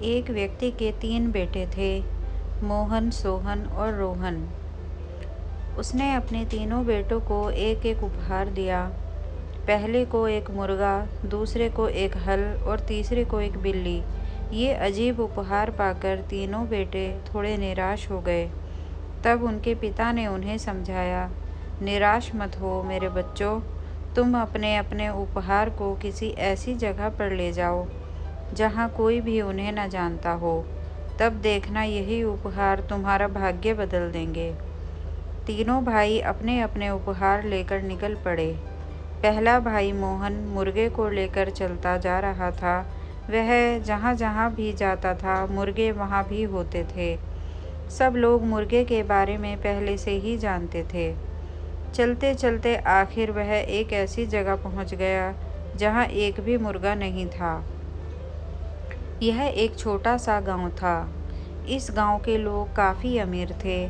एक व्यक्ति के 3 बेटे थे, मोहन, सोहन और रोहन। उसने अपने तीनों बेटों को एक एक उपहार दिया। पहले को एक मुर्गा, दूसरे को एक हल और तीसरे को एक बिल्ली। ये अजीब उपहार पाकर तीनों बेटे थोड़े निराश हो गए। तब उनके पिता ने उन्हें समझाया, निराश मत हो मेरे बच्चों, तुम अपने अपने उपहार को किसी ऐसी जगह पर ले जाओ जहाँ कोई भी उन्हें न जानता हो। तब देखना यही उपहार तुम्हारा भाग्य बदल देंगे। तीनों भाई अपने अपने उपहार लेकर निकल पड़े। पहला भाई मोहन मुर्गे को लेकर चलता जा रहा था। वह जहाँ जहाँ भी जाता था मुर्गे वहाँ भी होते थे। सब लोग मुर्गे के बारे में पहले से ही जानते थे। चलते चलते आखिर वह एक ऐसी जगह पहुँच गया जहाँ एक भी मुर्गा नहीं था। यह एक छोटा सा गांव था। इस गांव के लोग काफ़ी अमीर थे।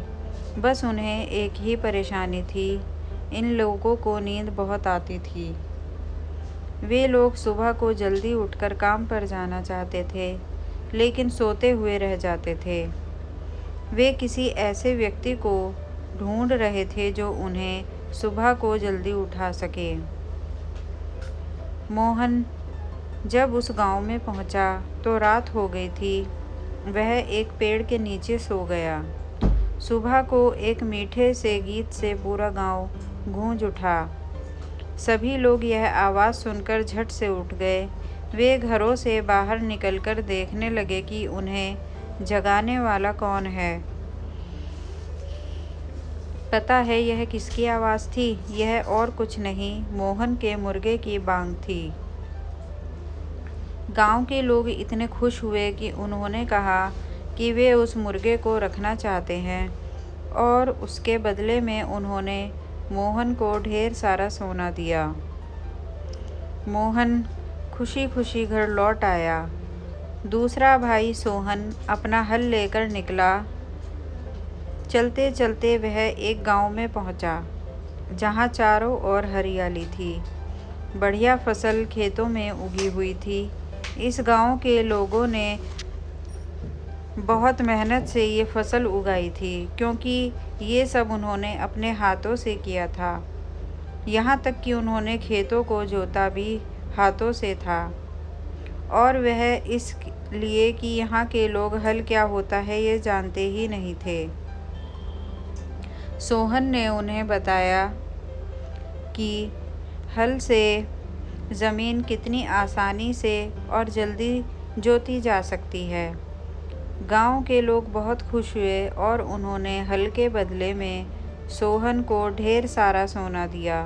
बस उन्हें एक ही परेशानी थी, इन लोगों को नींद बहुत आती थी। वे लोग सुबह को जल्दी उठकर काम पर जाना चाहते थे, लेकिन सोते हुए रह जाते थे। वे किसी ऐसे व्यक्ति को ढूंढ रहे थे जो उन्हें सुबह को जल्दी उठा सके। मोहन जब उस गांव में पहुंचा तो रात हो गई थी। वह एक पेड़ के नीचे सो गया। सुबह को एक मीठे से गीत से पूरा गांव गूंज उठा। सभी लोग यह आवाज़ सुनकर झट से उठ गए। वे घरों से बाहर निकलकर देखने लगे कि उन्हें जगाने वाला कौन है। पता है यह किसकी आवाज़ थी? यह और कुछ नहीं, मोहन के मुर्गे की बांग थी। गांव के लोग इतने खुश हुए कि उन्होंने कहा कि वे उस मुर्गे को रखना चाहते हैं और उसके बदले में उन्होंने मोहन को ढेर सारा सोना दिया। मोहन खुशी खुशी घर लौट आया। दूसरा भाई सोहन अपना हल लेकर निकला। चलते चलते वह एक गांव में पहुंचा, जहां चारों ओर हरियाली थी। बढ़िया फसल खेतों में उगी हुई थी। इस गांव के लोगों ने बहुत मेहनत से ये फसल उगाई थी, क्योंकि ये सब उन्होंने अपने हाथों से किया था। यहाँ तक कि उन्होंने खेतों को जोता भी हाथों से था। और वह इसलिए कि यहाँ के लोग हल क्या होता है ये जानते ही नहीं थे। सोहन ने उन्हें बताया कि हल से ज़मीन कितनी आसानी से और जल्दी जोती जा सकती है। गांव के लोग बहुत खुश हुए और उन्होंने हल के बदले में सोहन को ढेर सारा सोना दिया।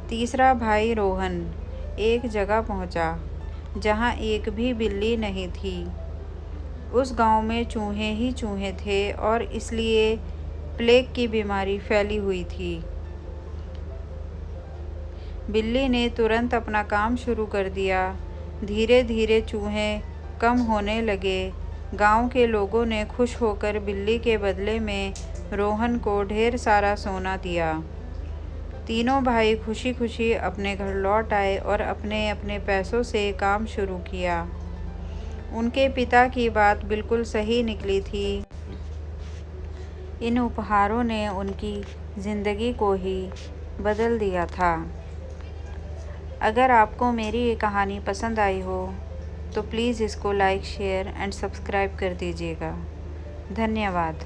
तीसरा भाई रोहन एक जगह पहुंचा, जहां एक भी बिल्ली नहीं थी। उस गांव में चूहे ही चूहे थे और इसलिए प्लेग की बीमारी फैली हुई थी। बिल्ली ने तुरंत अपना काम शुरू कर दिया। धीरे धीरे चूहे कम होने लगे। गांव के लोगों ने खुश होकर बिल्ली के बदले में रोहन को ढेर सारा सोना दिया। तीनों भाई खुशी खुशी अपने घर लौट आए और अपने अपने पैसों से काम शुरू किया। उनके पिता की बात बिल्कुल सही निकली थी। इन उपहारों ने उनकी ज़िंदगी को ही बदल दिया था। अगर आपको मेरी ये कहानी पसंद आई हो तो प्लीज़ इसको लाइक, शेयर एंड सब्सक्राइब कर दीजिएगा। धन्यवाद।